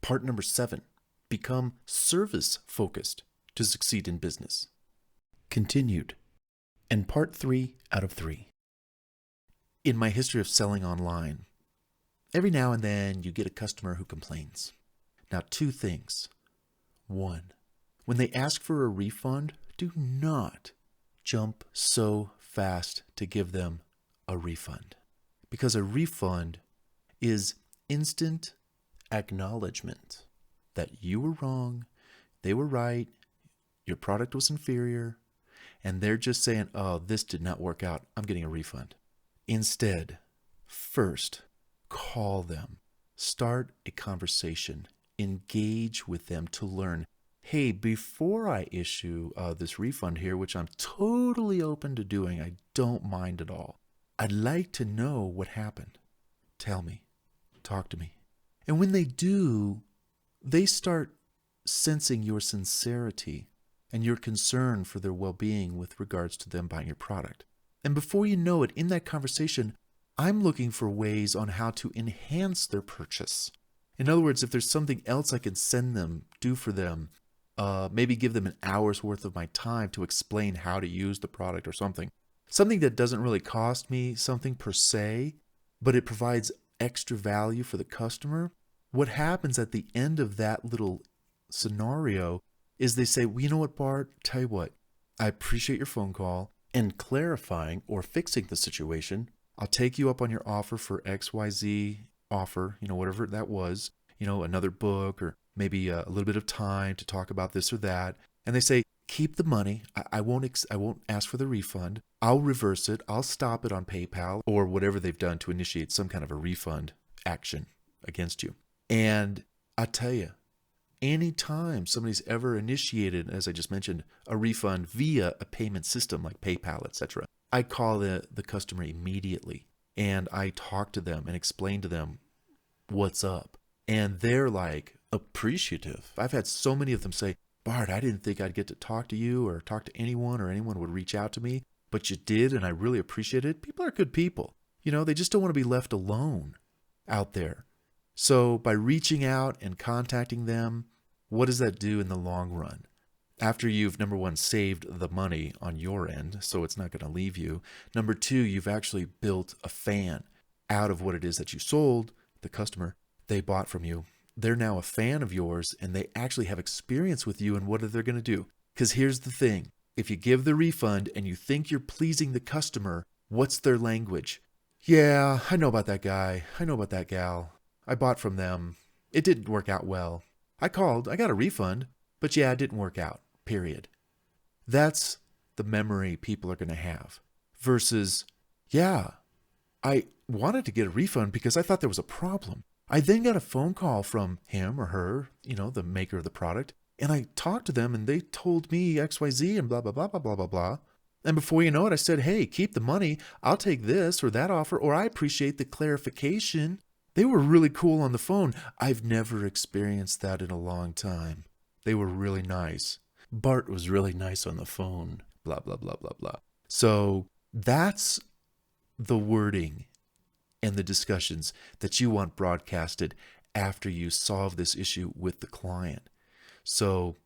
Part number 7, become service focused to succeed in business. Continued. And part 3 out of 3. In my history of selling online, every now and then you get a customer who complains. Now, 2 things. 1, when they ask for a refund, do not jump so fast to give them a refund. Because a refund is instant acknowledgement that you were wrong, they were right, your product was inferior, and they're just saying, oh, this did not work out, I'm getting a refund. Instead, first, call them, start a conversation, engage with them to learn, hey, before I issue this refund here, which I'm totally open to doing, I don't mind at all, I'd like to know what happened. Tell me, talk to me. And when they do, they start sensing your sincerity and your concern for their well-being with regards to them buying your product. And before you know it, in that conversation, I'm looking for ways on how to enhance their purchase. In other words, if there's something else I can send them, do for them, maybe give them an hour's worth of my time to explain how to use the product or something. Something that doesn't really cost me something per se, but it provides extra value for the customer. What happens at the end of that little scenario is they say, well, you know what, Bart, tell you what, I appreciate your phone call and clarifying or fixing the situation. I'll take you up on your offer for XYZ offer, whatever that was, another book or maybe a little bit of time to talk about this or that. And they say, keep the money. I won't ask for the refund. I'll reverse it. I'll stop it on PayPal or whatever they've done to initiate some kind of a refund action against you. And I tell you, anytime somebody's ever initiated, as I just mentioned, a refund via a payment system like PayPal, etc., I call the customer immediately and I talk to them and explain to them what's up. And they're like appreciative. I've had so many of them say, Bart, I didn't think I'd get to talk to you or talk to anyone or anyone would reach out to me, but you did and I really appreciate it. People are good people. They just don't want to be left alone out there. So by reaching out and contacting them, what does that do in the long run? After you've, number 1, saved the money on your end, so it's not going to leave you. Number 2, you've actually built a fan out of what it is that you sold, the customer, they bought from you. They're now a fan of yours and they actually have experience with you and what are they going to do? Because here's the thing. If you give the refund and you think you're pleasing the customer, what's their language? Yeah, I know about that guy. I know about that gal. I bought from them. It didn't work out well. I called. I got a refund. But yeah, it didn't work out. Period. That's the memory people are going to have. Versus, yeah, I wanted to get a refund because I thought there was a problem. I then got a phone call from him or her, the maker of the product, and I talked to them and they told me XYZ and blah, blah, blah, blah, blah, blah, blah. And before you know it, I said, hey, keep the money. I'll take this or that offer, or I appreciate the clarification. They were really cool on the phone. I've never experienced that in a long time. They were really nice. Bart was really nice on the phone, blah, blah, blah, blah, blah. So that's the wording and the discussions that you want broadcasted after you solve this issue with the client. So,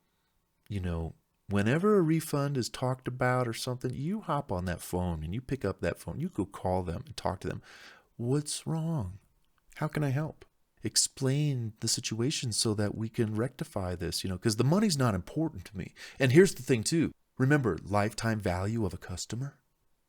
whenever a refund is talked about or something, you hop on that phone and you pick up that phone. You go call them and talk to them. What's wrong? How can I help? Explain the situation so that we can rectify this, because the money's not important to me. And here's the thing too. Remember, lifetime value of a customer.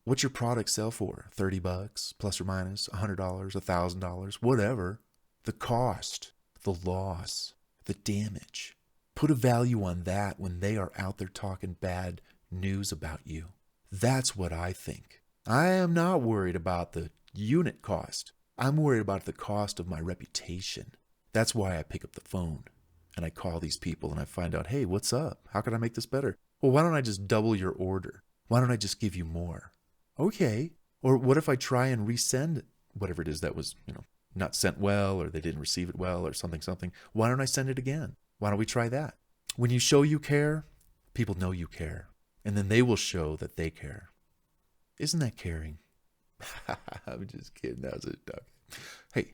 What's your product sell for? $30 plus or minus, $100, $1,000, whatever. The cost, the loss, the damage. Put a value on that when they are out there talking bad news about you. That's what I think. I am not worried about the unit cost. I'm worried about the cost of my reputation. That's why I pick up the phone and I call these people and I find out, hey, what's up? How can I make this better? Well, why don't I just double your order? Why don't I just give you more? Okay. Or what if I try and resend whatever it is that was, not sent well, or they didn't receive it well, or something. Why don't I send it again? Why don't we try that? When you show you care, people know you care. And then they will show that they care. Isn't that caring? I'm just kidding. That was a duck. Hey,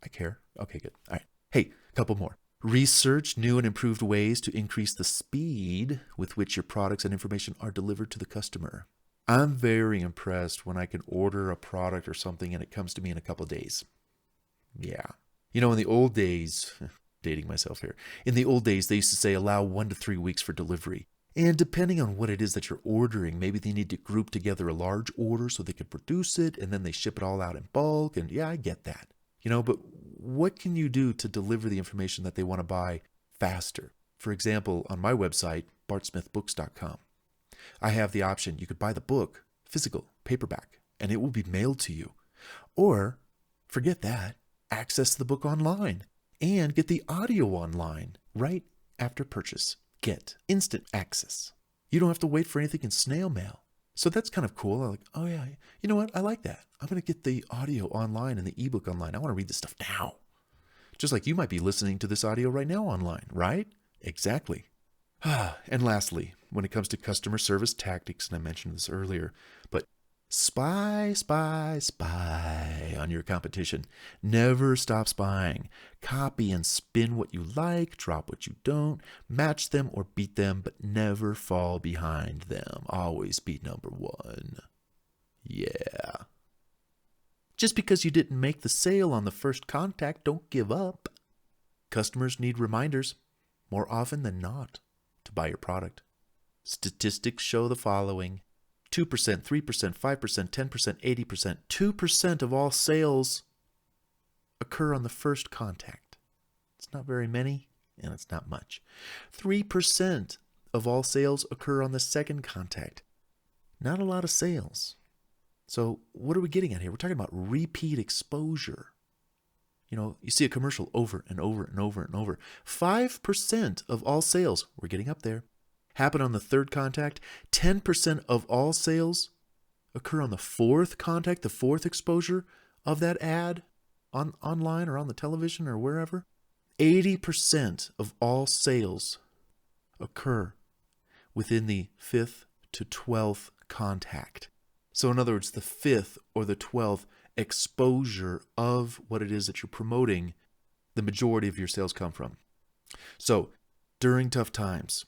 I care. Okay, good. All right. Hey, a couple more. Research new and improved ways to increase the speed with which your products and information are delivered to the customer. I'm very impressed when I can order a product or something and it comes to me in a couple of days. Yeah. In the old days, dating myself here, in the old days, they used to say allow 1 to 3 weeks for delivery. And depending on what it is that you're ordering, maybe they need to group together a large order so they could produce it and then they ship it all out in bulk. And yeah, I get that. But what can you do to deliver the information that they want to buy faster? For example, on my website, bartsmithbooks.com, I have the option. You could buy the book, physical, paperback, and it will be mailed to you. Or, forget that, access the book online and get the audio online right after purchase. Get instant access. You don't have to wait for anything in snail mail. So that's kind of cool. I'm like, oh yeah, you know what? I like that. I'm going to get the audio online and the ebook online. I want to read this stuff now. Just like you might be listening to this audio right now online, right? Exactly. And lastly, when it comes to customer service tactics, and I mentioned this earlier, but spy on your competition. Never stop spying. Copy and spin what you like, drop what you don't, match them or beat them, but never fall behind them. Always be number one. Yeah. Just because you didn't make the sale on the first contact, don't give up. Customers need reminders more often than not to buy your product. Statistics show the following. 2%, 3%, 5%, 10%, 80%, 2% of all sales occur on the first contact. It's not very many, and it's not much. 3% of all sales occur on the second contact. Not a lot of sales. So what are we getting at here? We're talking about repeat exposure. You see a commercial over and over and over and over. 5% of all sales, we're getting up there, happen on the third contact. 10% of all sales occur on the fourth contact, the fourth exposure of that ad online or on the television or wherever. 80% of all sales occur within the 5th to 12th contact. So in other words, the 5th or the 12th exposure of what it is that you're promoting, the majority of your sales come from. So during tough times,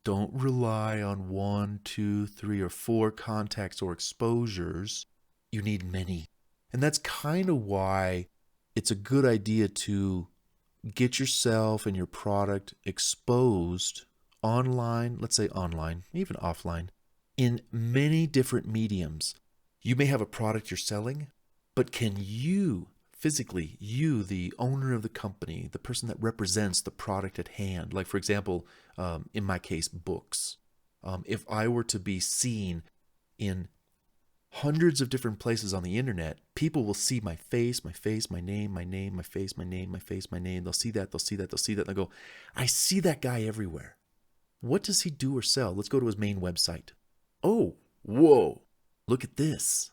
don't rely on 1, 2, 3, or 4 contacts or exposures. You need many. And that's kind of why it's a good idea to get yourself and your product exposed online, let's say online, even offline, in many different mediums. You may have a product you're selling, but can you physically, the owner of the company, the person that represents the product at hand, like for example, in my case, books. If I were to be seen in hundreds of different places on the internet, people will see my face, my name, my face, my name. They'll see that. And they'll go, I see that guy everywhere. What does he do or sell? Let's go to his main website. Oh, whoa, look at this.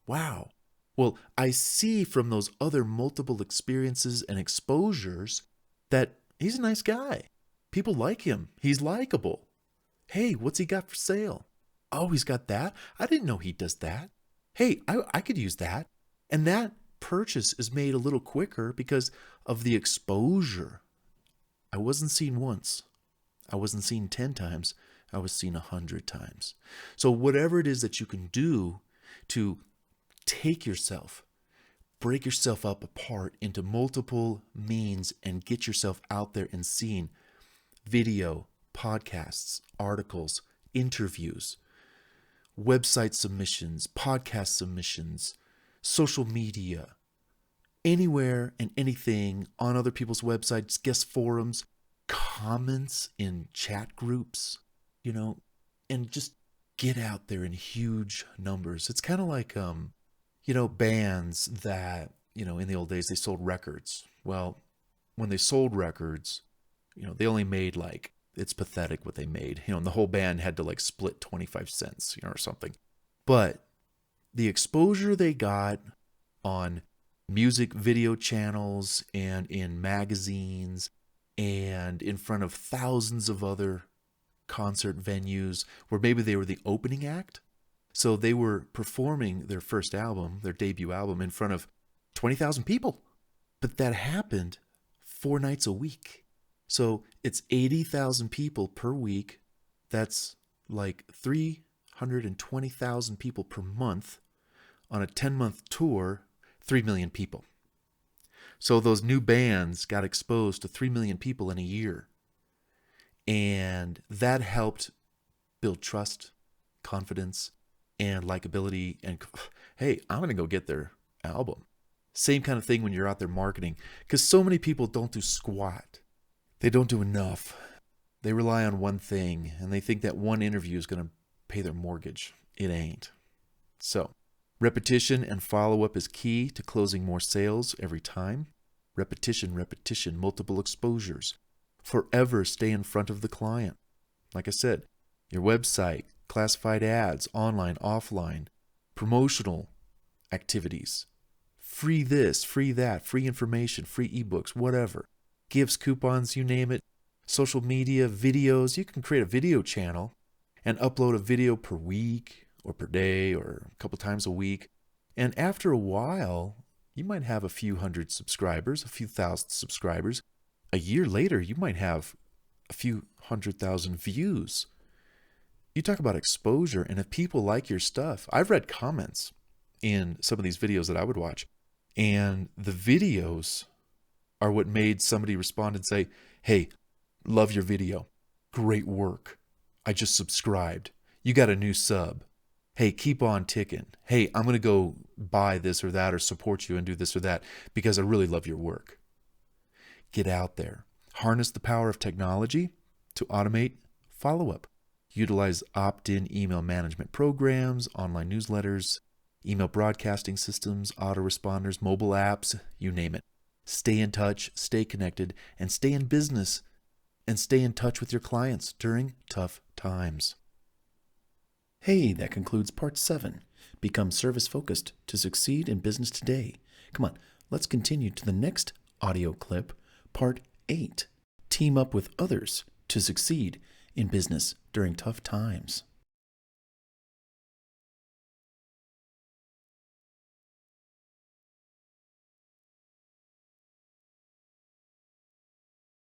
Wow. Well, I see from those other multiple experiences and exposures that he's a nice guy. People like him. He's likable. Hey, what's he got for sale? Oh, he's got that? I didn't know he does that. Hey, I could use that. And that purchase is made a little quicker because of the exposure. I wasn't seen once. I wasn't seen 10 times. I was seen 100 times. So whatever it is that you can do to take yourself, break yourself up apart into multiple means and get yourself out there and seen. Video, podcasts, articles, interviews, website submissions, podcast submissions, social media, anywhere and anything on other people's websites, guest forums, comments in chat groups, and just get out there in huge numbers. It's kind of like, bands that, in the old days, they sold records. Well, when they sold records, they only made it's pathetic what they made, and the whole band had to split 25 cents, or something. But the exposure they got on music video channels and in magazines and in front of thousands of other concert venues where maybe they were the opening act. So they were performing their first album, their debut album, in front of 20,000 people. But that happened 4 nights a week. So it's 80,000 people per week. That's like 320,000 people per month. On a 10-month tour, 3 million people. So those new bands got exposed to 3 million people in a year. And that helped build trust, confidence, and likability. And hey, I'm going to go get their album. Same kind of thing when you're out there marketing, because so many people don't do squat. They don't do enough. They rely on one thing, and they think that one interview is going to pay their mortgage. It ain't. So, repetition and follow-up is key to closing more sales every time. Repetition, multiple exposures. Forever stay in front of the client. Like I said, your website, classified ads, online, offline, promotional activities, free this, free that, free information, free ebooks, whatever. Gifts, coupons, you name it. Social media, videos. You can create a video channel and upload a video per week or per day or a couple times a week. And after a while, you might have a few hundred subscribers, a few thousand subscribers. A year later, you might have a few 100,000 views. You talk about exposure, and if people like your stuff, I've read comments in some of these videos that I would watch, and the videos are what made somebody respond and say, hey, love your video. Great work. I just subscribed. You got a new sub. Hey, keep on ticking. Hey, I'm going to go buy this or that or support you and do this or that because I really love your work. Get out there. Harness the power of technology to automate follow-up. Utilize opt-in email management programs, online newsletters, email broadcasting systems, autoresponders, mobile apps, you name it. Stay in touch, stay connected, and stay in business, and stay in touch with your clients during tough times. Hey, that concludes part 7. Become service-focused to succeed in business today. Come on, let's continue to the next audio clip, part 8. Team up with others to succeed in business during tough times.